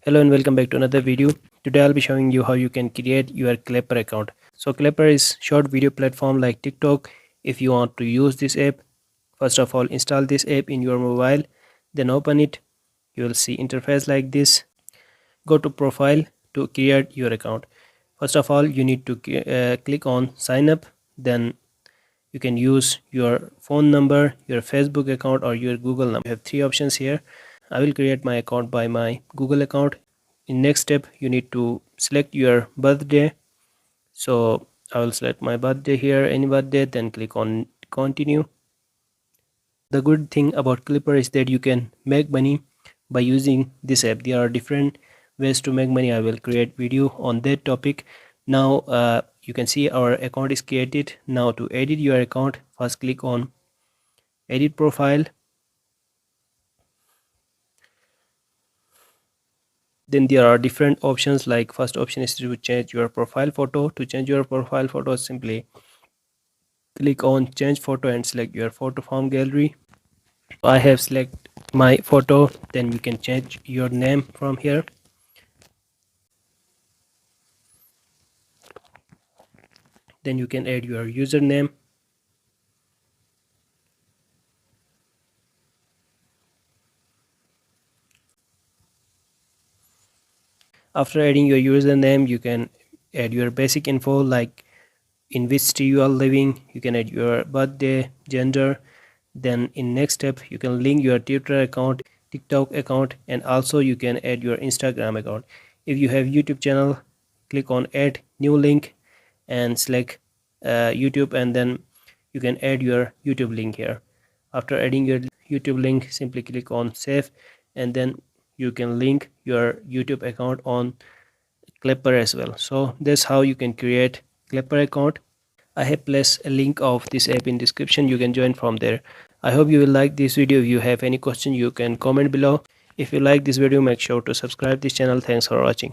Hello and welcome back to another video. Today I'll be showing you how you can create your Clapper account. So Clapper is short video platform like TikTok. If you want to use this app, first of all install this app in your mobile, then open it. You will see interface like this. Go to profile to create your account. First of all you need to click on sign up. Then you can use your phone number, your Facebook account or your Google number. You have three options here. I will create my account by my Google account. In next step you need to select your birthday. So I will select my birthday here, any birthday, then click on continue. The good thing about Clipper is that you can make money by using this app. There are different ways to make money. I will create video on that topic. Now you can see our account is created. Now to edit your account, first click on edit profile. Then there are different options, like first option is to change your profile photo. To change your profile photo, simply click on change photo and select your photo from gallery. I have select my photo. Then you can change your name from here. Then you can add your username. After adding your username, you can add your basic info like in which city you are living. You can add your birthday, gender. Then in next step you can link your Twitter account, TikTok account, and also you can add your Instagram account. If you have YouTube channel, click on add new link and select YouTube, and then you can add your YouTube link here. After adding your YouTube link, simply click on save, and then you can link your YouTube account on Clapper as well. So that's how you can create Clapper account. I have placed a link of this app in description. You can join from there. I hope you will like this video. If you have any question, you can comment below. If you like this video, make sure to subscribe this channel. Thanks for watching.